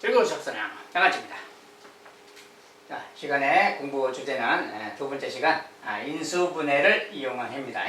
즐거운 수업서는 양아치입니다. 자, 시간의 공부 주제는 두 번째 시간 인수분해를 이용한 해입니다.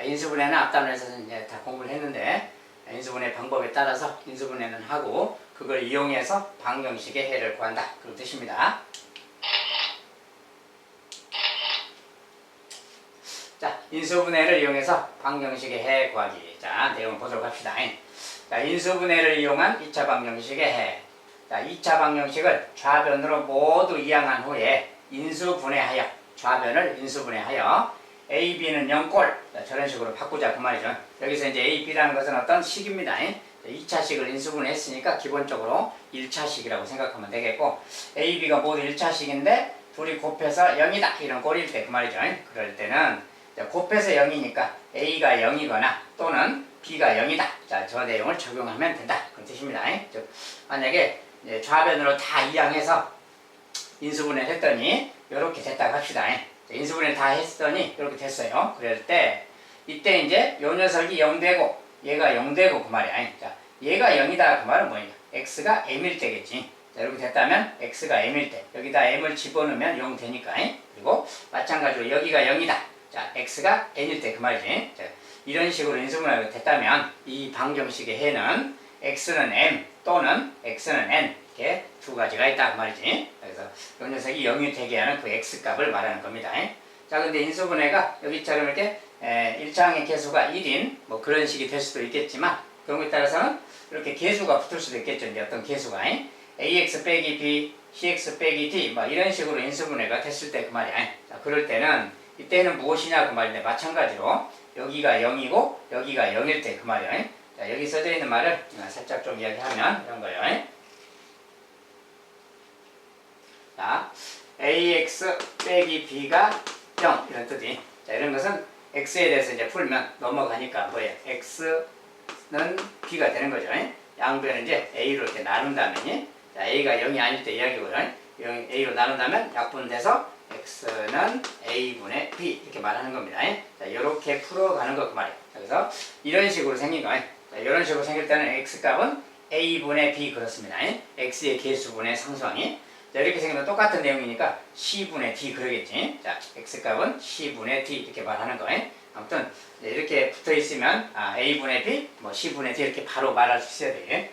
인수분해는 앞단에서 이제 다 공부를 했는데 인수분해 방법에 따라서 인수분해는 하고 그걸 이용해서 방정식의 해를 구한다 그런 뜻입니다. 자, 인수분해를 이용해서 방정식의 해 구하기. 자, 내용을 보도록 합시다. 자, 인수분해를 이용한 2차 방정식의 해. 자, 2차 방정식을 좌변으로 모두 이항한 후에 인수분해하여, 좌변을 인수분해하여 a, b는 0꼴. 자, 저런 식으로 바꾸자 그 말이죠. 여기서 이제 a, b라는 것은 어떤 식입니다. 2차식을 인수분해했으니까 기본적으로 1차식이라고 생각하면 되겠고, a, b가 모두 1차식인데 둘이 곱해서 0이다 이런 꼴일 때 그 말이죠. 그럴 때는 곱해서 0이니까 a가 0이거나 또는 b가 0이다. 자, 저 내용을 적용하면 된다. 그런 뜻입니다. 즉, 만약에 좌변으로 다 이항해서 인수분해를 했더니 이렇게 됐다고 합시다. 인수분해 다 했더니 이렇게 됐어요. 그럴 때 이때 이제 요 녀석이 0되고 얘가 0되고 그 말이야. 자, 얘가 0이다 그 말은 뭐냐? x가 m일 때겠지. 자, 이렇게 됐다면 x가 m일 때 여기다 m을 집어넣으면 0 되니까. 그리고 마찬가지로 여기가 0이다. 자, x가 n일 때 그 말이지. 자, 이런 식으로 인수분해가 됐다면 이 방정식의 해는 x는 m 또는 x는 n 이렇게 두 가지가 있다 그 말이지. 그래서 이 녀석이 0이 되게 하는 그 x값을 말하는 겁니다. 자, 근데 인수분해가 여기처럼 이렇게 1차항의 개수가 1인 뭐 그런 식이 될 수도 있겠지만 그런 것에 따라서는 이렇게 개수가 붙을 수도 있겠죠. 이제 어떤 개수가 ax 빼기 b, cx 빼기 d 뭐 이런 식으로 인수분해가 됐을 때 그 말이야. 자, 그럴 때는 이때는 무엇이냐 그 말인데 마찬가지로 여기가 0이고 여기가 0일 때 그 말이에요. 자, 여기 써져 있는 말을 살짝 좀 이야기하면 이런 거예요. 자, ax 빼기 b가 0 이런 뜻이. 자, 이런 것은 x에 대해서 이제 풀면 넘어가니까 뭐예요? x는 b가 되는 거죠. 양변을 이제 a로 이렇게 나눈다면 자, a가 0이 아닐 때 이야기고요. a로 나눈다면 약분돼서 x는 a분의 b 이렇게 말하는 겁니다. 자, 이렇게 풀어가는 거 그 말이에요. 그래서 이런 식으로 생긴 거예요. 자, 이런 식으로 생길 때는 x값은 a분의 b 그렇습니다. x의 개수분의 상수항이. 자, 이렇게 생기면 똑같은 내용이니까 c분의 d 그러겠지. 자, x값은 c분의 d 이렇게 말하는 거예요. 아무튼 이렇게 붙어 있으면 a분의 b, 뭐 c분의 d 이렇게 바로 말할 수 있어야 돼요.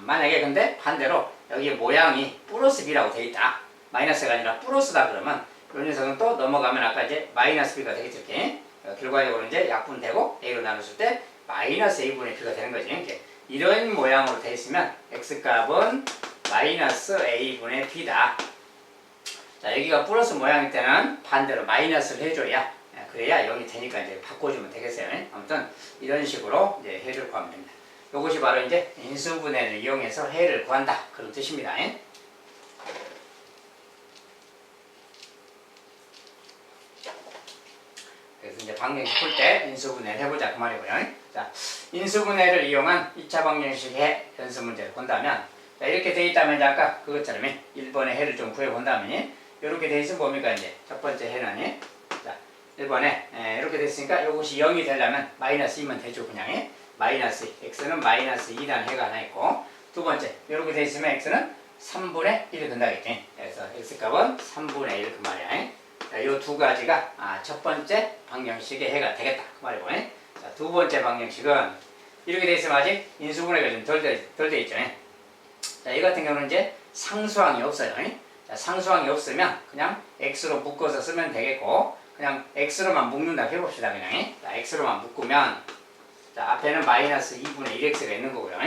만약에 근데 반대로 여기 모양이 플러스 b라고 돼 있다. 마이너스가 아니라 플러스다 그러면 이 녀석은 또 넘어가면 아까 이제 마이너스 b가 되겠죠. 이렇게. 결과적으로 이제 약분되고 a로 나눴을 때 마이너스 a분의 b가 되는 거지. 이렇게. 이런 모양으로 돼 있으면 x값은 마이너스 a분의 b다. 자, 여기가 플러스 모양일 때는 반대로 마이너스를 해줘야 그래야 0이 되니까 이제 바꿔주면 되겠어요. 아무튼 이런 식으로 이제 해를 구하면 됩니다. 이것이 바로 이제 인수분해를 이용해서 해를 구한다 그런 뜻입니다. 그래서 이제 방정식 풀 때 인수분해를 해보자 그 말이고요. 자, 인수분해를 이용한 2차 방정식의 연습 문제를 본다면 자, 이렇게 돼 있다면 아까 그것처럼 1번의 해를 좀 구해본다면 이렇게 돼 있으면 뭡니까 이제 첫 번째 해는 자, 1번에 이렇게 됐으니까 이것이 0이 되려면 마이너스 2면 되죠. 그냥 마이너스 2 x는 마이너스 2라는 해가 하나 있고 두 번째 이렇게 돼 있으면 x는 3분의 1이 된다겠지. 그래서 x값은 3분의 1 그 말이야. 이 두 가지가 첫 번째 방정식의 해가 되겠다 그 말이고. 자, 두 번째 방정식은 이렇게 돼 있으면 아직 인수분해가 좀 덜 돼 있죠. 자, 이 같은 경우는 이제 상수항이 없어요. 자, 상수항이 없으면 그냥 x로 묶어서 쓰면 되겠고 그냥 x로만 묶는다 해봅시다. 그냥 자, x로만 묶으면 자, 앞에는 마이너스 2분의 1x가 있는 거고요.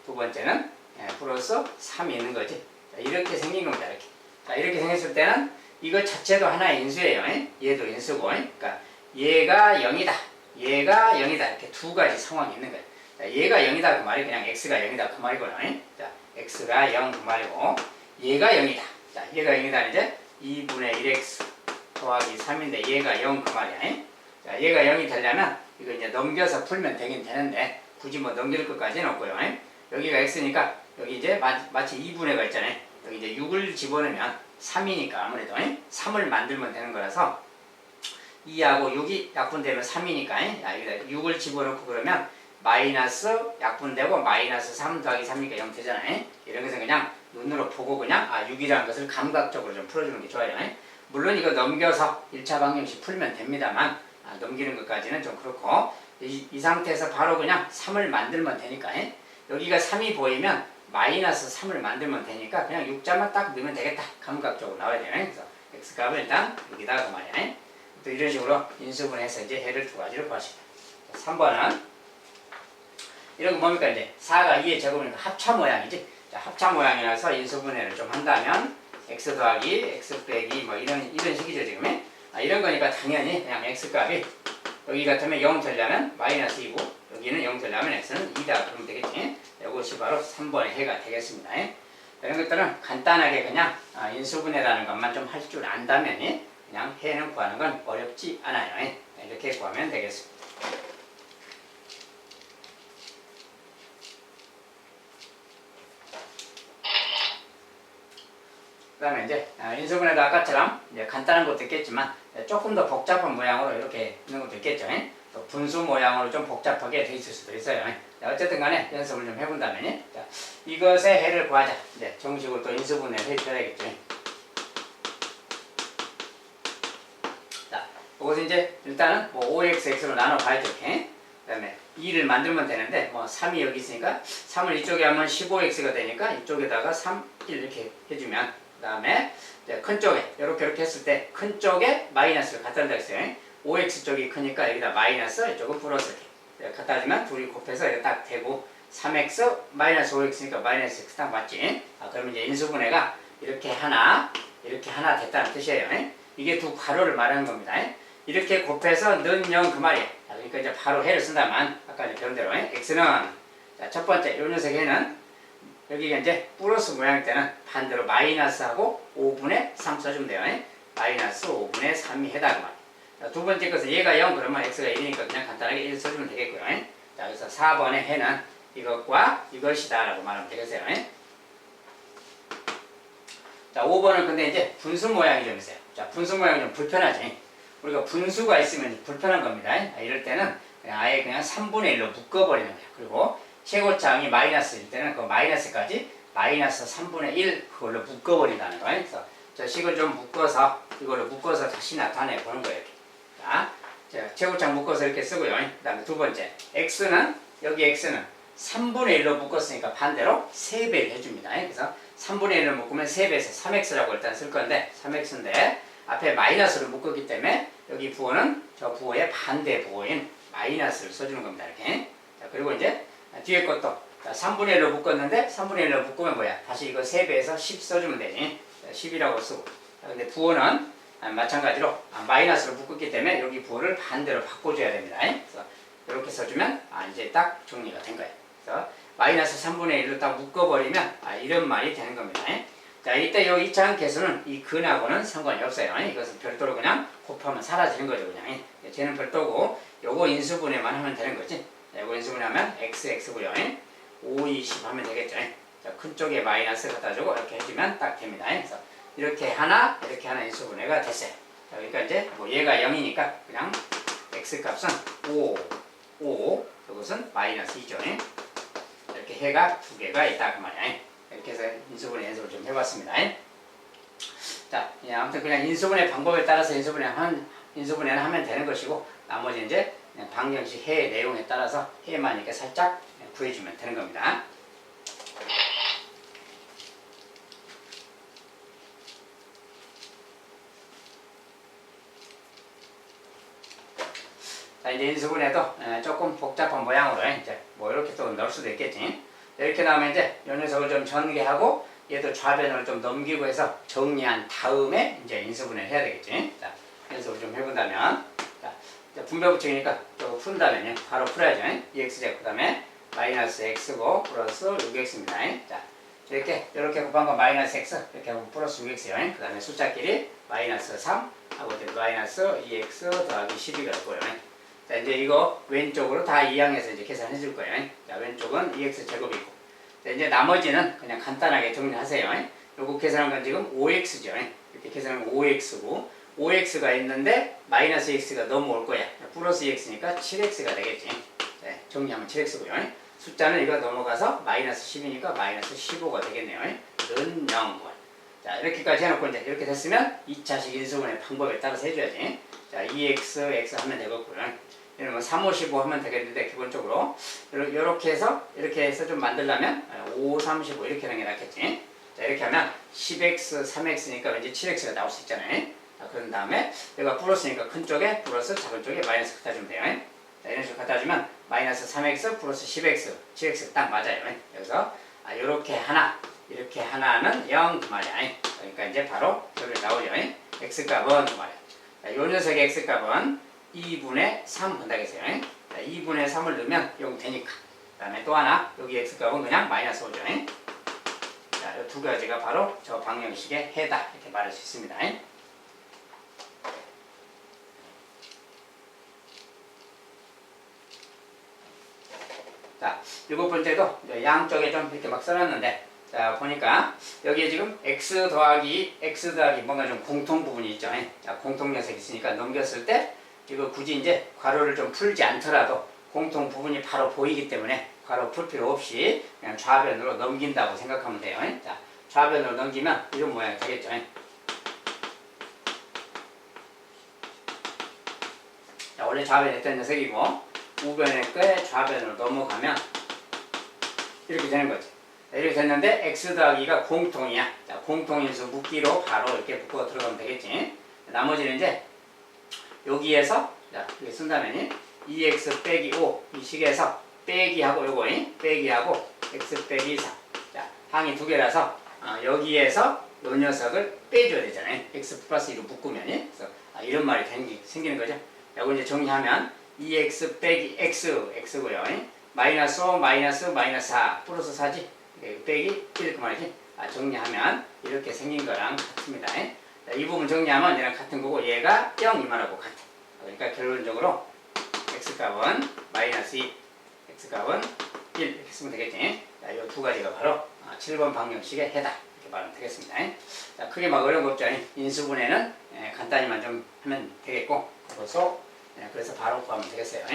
두 번째는 플러스 3이 있는 거지. 자, 이렇게 생긴 겁니다. 이렇게. 자, 이렇게 생겼을 때는 이거 자체도 하나의 인수예요. 얘도 인수고. 그러니까 얘가 0이다. 얘가 0이다. 이렇게 두 가지 상황이 있는 거예요. 자, 얘가 0이다 그 말이 그냥 x가 0이다 그 말이고요. 자, x가 0 그 말이고 얘가 0이다. 자, 얘가 0이다 이제 2분의 1x 더하기 3인데 얘가 0 그 말이야. 자, 얘가 0이 되려면 이거 이제 넘겨서 풀면 되긴 되는데 굳이 뭐 넘길 것까지는 없고요. 여기가 x니까 여기 이제 마치 2분의가 있잖아요. 여기 이제 6을 집어넣으면 3이니까 아무래도 3을 만들면 되는 거라서 2하고 6이 약분되면 3이니까 여기다 6을 집어넣고 그러면 마이너스 약분되고 마이너스 3 더하기 3이니까 0 되잖아요. 이런 것은 그냥 눈으로 보고 그냥 6이라는 것을 감각적으로 좀 풀어주는 게 좋아요. 물론 이거 넘겨서 1차 방정식 풀면 됩니다만 넘기는 것까지는 좀 그렇고 이 상태에서 바로 그냥 3을 만들면 되니까 여기가 3이 보이면 마이너스 3을 만들면 되니까 그냥 6자만 딱 넣으면 되겠다. 감각적으로 나와야 돼요. 그래서 x값을 일단 여기다가 그 말이야. 또 이런 식으로 인수분해해서 이제 해를 두 가지로 구하시다. 3번은 이런 거 뭡니까? 이제 4가 2의 제곱이니까 합차 모양이지. 자, 합차 모양이라서 인수분해를 좀 한다면 x 더하기 x 빼기 뭐 이런 식이죠 지금. 이런 거니까 당연히 그냥 x값이 여기 같으면 0 되려면 마이너스 2고 여기는 0 되려면 x는 2다 그러면 되겠지. 이것이 바로 3번의 해가 되겠습니다. 이런 것들은 간단하게 그냥 인수분해라는 것만 좀 할 줄 안다면 그냥 해는 구하는 건 어렵지 않아요. 이렇게 구하면 되겠습니다. 그 다음에 이제 인수분해도 아까처럼 이제 간단한 것도 있겠지만 조금 더 복잡한 모양으로 이렇게 있는 것도 있겠죠. 또 분수 모양으로 좀 복잡하게 돼 있을 수도 있어요. 어쨌든 간에 연습을 좀 해본다면 자, 이것의 해를 구하자. 이제 정식으로 또 인수분해를 해줘야 되겠죠. 자, 이것은 이제 일단은 뭐 5xx로 나눠봐야죠. 그 다음에 2를 만들면 되는데 뭐 3이 여기 있으니까 3을 이쪽에 하면 15x가 되니까 이쪽에다가 3, 1 이렇게 해주면 그 다음에 큰 쪽에 이렇게 했을 때 큰 쪽에 마이너스를 갖다 준다 했어요. 5x 쪽이 크니까 여기다 마이너스 이쪽은 플러스 이렇게 갖다 주면 둘이 곱해서 이렇게 딱 되고 3x 마이너스 5x니까 마이너스 x 딱 맞지? 그러면 이제 인수분해가 이렇게 하나 됐다는 뜻이에요. 이게 두 괄호를 말하는 겁니다. 이렇게 곱해서 는 0 그 말이에요. 그러니까 이제 바로 해를 쓴다면 아까 이제 배운 대로 x는 자, 첫 번째 요 녀석 해는 여기가 이제 플러스 모양일 때는 반대로 마이너스하고 5분의 3 써주면 돼요. 마이너스 5분의 3이 해다 그 말이에요. 두 번째 것은 얘가 0 그러면 x가 1이니까 그냥 간단하게 1 써주면 되겠고요. 자, 그래서 4번의 해는 이것과 이것이다 라고 말하면 되겠어요. 자, 5번은 근데 이제 분수 모양이 좀 있어요. 자, 분수 모양이 좀 불편하지. 우리가 분수가 있으면 불편한 겁니다. 이럴 때는 아예 그냥 3분의 1로 묶어버리는 거예요. 그리고 최고차항이 마이너스일 때는 그 마이너스까지 마이너스 3분의 1 그걸로 묶어버린다는 거예요. 그래서 저 식을 좀 묶어서 이걸로 묶어서 다시 나타내 보는 거예요. 자, 최고차항 묶어서 이렇게 쓰고요. 그 다음에 두 번째 x는 여기 x는 3분의 1로 묶었으니까 반대로 3배를 해줍니다. 그래서 3분의 1로 묶으면 3배에서 3x라고 일단 쓸 건데 3x인데 앞에 마이너스를 묶었기 때문에 여기 부호는 저 부호의 반대 부호인 마이너스를 써주는 겁니다. 이렇게. 자, 그리고 이제 뒤에 것도 3분의 1로 묶었는데 3분의 1로 묶으면 뭐야? 다시 이거 3배에서 10 써주면 되지. 10이라고 쓰고. 근데 부호는 마찬가지로 마이너스로 묶었기 때문에 여기 부호를 반대로 바꿔줘야 됩니다. 그래서 이렇게 써주면 이제 딱 정리가 된 거예요. 그래서 마이너스 3분의 1로 딱 묶어버리면 이런 말이 되는 겁니다. 자, 이때 이 2차항 개수는 이 근하고는 상관이 없어요. 이것은 별도로 그냥 곱하면 사라지는 거죠. 그냥 쟤는 별도고 요거 인수분해만 하면 되는 거지. 요거 인수분해하면 x고요. 5, 20 하면 되겠죠. 자, 큰 쪽에 마이너스 갖다 주고 이렇게 해주면 딱 됩니다. 그래서 이렇게 하나 인수분해가 됐어요. 자, 그러니까 이제 뭐 얘가 0이니까 그냥 x값은 5, 이것은 마이너스 2죠. 이렇게 해가 두 개가 있다 그 말이야. 이렇게 해서 인수분해 연습을 좀 해봤습니다. 자, 아무튼 그냥 인수분해 방법에 따라서 인수분해는 하면 되는 것이고 나머지 이제 방정식 해 내용에 따라서 해만 이렇게 살짝 구해주면 되는 겁니다. 자, 이제 인수분해도 조금 복잡한 모양으로 이제 뭐 이렇게 또 넣을 수도 있겠지. 이렇게 나오면 이제 이 녀석을 좀 전개하고 얘도 좌변을 좀 넘기고 해서 정리한 다음에 이제 인수분해를 해야 되겠지. 자, 연습을 좀 해본다면 자, 분배법칙이니까 또 푼다면요. 바로 풀어야죠. 2x제곱 그 다음에 마이너스 x고 플러스 6x입니다. 자, 이렇게 곱한 거 마이너스 x 이렇게 하고 플러스 6x요. 그 다음에 숫자끼리 마이너스 3 하고 이제 마이너스 2x 더하기 12가 있고요. 자, 이제 이거 왼쪽으로 다 이항해서 이제 계산해 줄 거예요. 자, 왼쪽은 2x 제곱이고. 자, 이제 나머지는 그냥 간단하게 정리하세요. 요거 계산한 건 지금 5x죠. 이렇게 계산하면 5x고, 5x가 있는데 마이너스 x가 넘어올 거야. 플러스 2x니까 7x가 되겠지. 네, 정리하면 7x고요. 숫자는 이거 넘어가서 마이너스 10이니까 마이너스 15가 되겠네요. 는 0. 자, 이렇게까지 해놓고 이제 이렇게 됐으면 2차식 인수분해 방법에 따라서 해줘야지. 자, 2x, x 하면 되겠고요. 이런 거 3, 5, 15 하면 되겠는데, 기본적으로. 요렇게 해서 좀 만들려면 5, 3, 15 이렇게 하는 게 낫겠지. 자, 이렇게 하면 10x, 3x니까 왠지 7x가 나올 수 있잖아요. 자, 그런 다음에 여기가 플러스니까 큰 쪽에 플러스, 작은 쪽에 마이너스 갖다 주면 돼요. 자, 이런 식으로 갖다 주면 마이너스 3x 플러스 10x, 7x 딱 맞아요. 여기서 요렇게 하나, 이렇게 하나는 0 그 말이야. 그러니까 이제 바로 여기 나오죠. x값은 그 말이야. 자, 요 녀석의 x값은 2분의 3 본다겠어요. 자, 2분의 3을 넣으면 0 되니까. 그 다음에 또 하나, 여기 x값은 그냥 마이너스 5죠. 자, 이 두 가지가 바로 저 방정식의 해다. 이렇게 말할 수 있습니다. 자, 일곱 번째도 양쪽에 좀 이렇게 막 써놨는데, 자, 보니까 여기에 지금 x 더하기 뭔가 좀 공통 부분이 있죠. 자, 공통 녀석이 있으니까 넘겼을 때 이거 굳이 이제 괄호를 좀 풀지 않더라도 공통 부분이 바로 보이기 때문에 괄호 풀 필요 없이 그냥 좌변으로 넘긴다고 생각하면 돼요. 자, 좌변으로 넘기면 이런 모양이 되겠죠. 자, 원래 좌변에 있던 녀석이고 우변의 거에 좌변으로 넘어가면 이렇게 되는 거지. 이렇게 됐는데 x 더하기가 공통이야. 자, 공통인수 묶기로 바로 이렇게 묶어 들어가면 되겠지. 나머지는 이제 여기에서 자, 이렇게 쓴다면 2x 빼기 5 이 식에서 빼기하고 요거 빼기하고 x 빼기 3. 자, 항이 두 개라서 여기에서 요 녀석을 빼줘야 되잖아요. x 플러스 2로 묶으면. 그래서 이런 말이 생기는 거죠. 이거 이제 정리하면 2x 빼기 x고요. 마이너스 5 마이너스 4 플러스 4지. 빼기 1 그 말이지. 정리하면 이렇게 생긴 거랑 같습니다. 자, 이 부분 정리하면 얘랑 같은 거고 얘가 0 이만하고 같아. 그러니까 결론적으로 x값은 마이너스 2, x값은 1 이렇게 쓰면 되겠지. 자, 이 두 가지가 바로 7번 방정식의 해다 이렇게 말하면 되겠습니다. 자, 크게 막 어려운 거 없죠. 인수분해는 간단히만 좀 하면 되겠고 그래서 바로 구하면 되겠어요.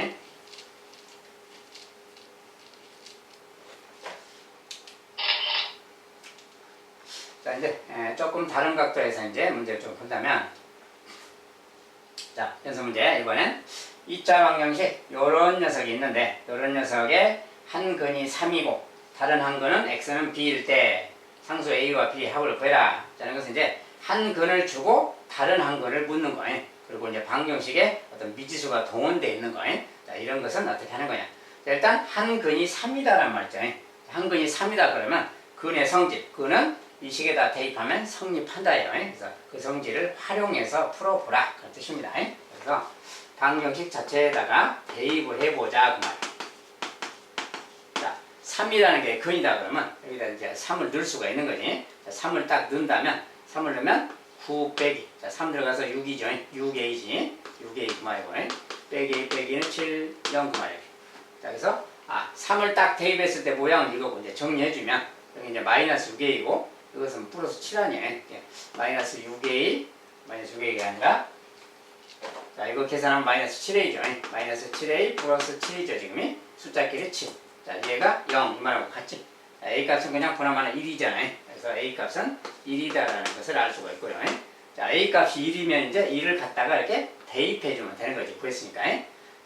자, 이제 조금 다른 각도에서 이제 문제를 좀 본다면, 자, 연습 문제 이번엔 2차 방정식 요런 녀석이 있는데 요런 녀석의 한 근이 3이고 다른 한 근은 x는 b일 때 상수 a와 b 합을 구해라. 자는 것은 이제 한 근을 주고 다른 한 근을 묻는 거예요. 그리고 이제 방정식에 어떤 미지수가 동원되어 있는 거예요. 자, 이런 것은 어떻게 하는 거냐. 자, 일단 한 근이 3이다라는 말이죠. 한 근이 3이다 그러면 근의 성질, 근은 이 식에다 대입하면 성립한다예요. 그래서 그 성질을 활용해서 풀어보라 그런 뜻입니다. 그래서 방정식 자체에다가 대입을 해보자 그 말이에요. 자, 3이라는 게 근이다 그러면 여기다 이제 3을 넣을 수가 있는 거지. 자, 3을 딱 넣는다면 3을 넣으면 9 빼기. 자, 3 들어가서 6이죠. 6a지. 6a 그 말이고. 빼기는 7, 0 그 말이에요. 자, 그래서 3을 딱 대입했을 때 모양은 이거고 이제 정리해주면 여기 이제 마이너스 6a이고 이것은 플러스 7 아니에요. 마이너스 6a, 마이너스 6a가 아니라 자, 이거 계산하면 마이너스 7a죠. 마이너스 7a 플러스 7이죠. 지금이 숫자끼리 7. 자, 얘가 0 이만하고 같지. 자, a 값은 그냥 보나마나 1이잖아요. 그래서 a 값은 1이다라는 것을 알 수가 있고요. 자, a 값이 1이면 이제 1을 갖다가 이렇게 대입해주면 되는 거지. 구했으니까.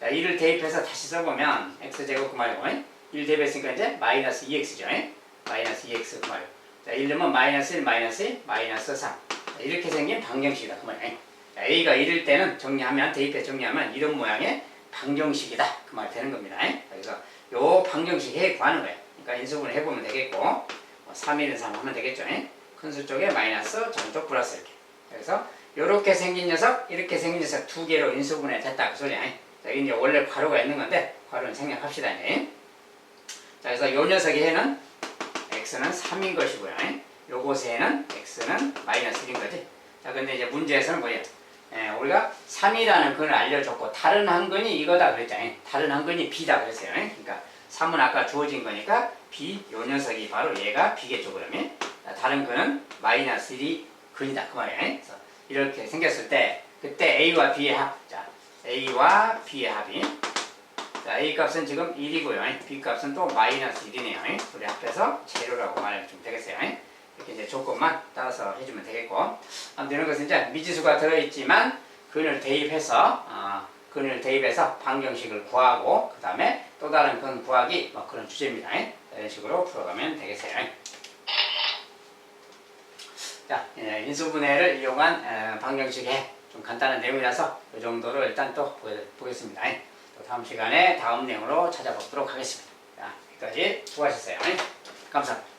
자, 1을 대입해서 다시 써보면 x제곱 그 말이고 1 대입했으니까 이제 마이너스 2x죠. 마이너스 2x 그 말이고 자, 1 넣으면 마이너스 1, 마이너스 1, 마이너스 3. 자, 이렇게 생긴 방정식이다. 그 말이에요. 자, a가 1일 때는 정리하면, 대입해 정리하면 이런 모양의 방정식이다. 그 말이 되는 겁니다. 그래서 요 방정식 해 구하는 거예요. 그러니까 인수분해 해보면 되겠고, 3일은 3 하면 되겠죠. 큰 수 쪽에 마이너스, 전쪽 플러스 이렇게. 그래서 요렇게 생긴 녀석, 이렇게 생긴 녀석 두 개로 인수분해 됐다. 그 소리야. 자, 이게 이제 원래 괄호가 있는 건데, 괄호는 생략합시다. 자, 그래서 요 녀석의 해는 x는 3인 것이고요. 요곳에는 x는 마이너스 1인 거지. 자, 근데 이제 문제에서는 뭐예요? 우리가 3이라는 근을 알려줬고 다른 한 근이 이거다 그랬잖아요. 다른 한 근이 b다 그랬어요. 그러니까 3은 아까 주어진 거니까 b, 요 녀석이 바로 얘가 b겠죠. 그러면 다른 근은 마이너스 1이 근이다 그 말이에요. 그래서 이렇게 생겼을 때 그때 a와 b의 합, 자, a와 b의 합이 자, a 값은 지금 1이고요. b 값은 또 마이너스 1이네요. 둘이 합해서 제로라고 말하면 좀 되겠어요. 이렇게 이제 이제 조건만 따라서 해주면 되겠고, 아무튼 이런 것은 이제 미지수가 들어있지만 근을 대입해서 방정식을 구하고 그 다음에 또 다른 근 구하기 뭐 그런 주제입니다. 이런 식으로 풀어가면 되겠어요. 자, 인수분해를 이용한 방정식의 좀 간단한 내용이라서 이 정도로 일단 또 보겠습니다. 또 다음 시간에 다음 내용으로 찾아보도록 하겠습니다. 자, 여기까지 수고하셨어요. 감사합니다.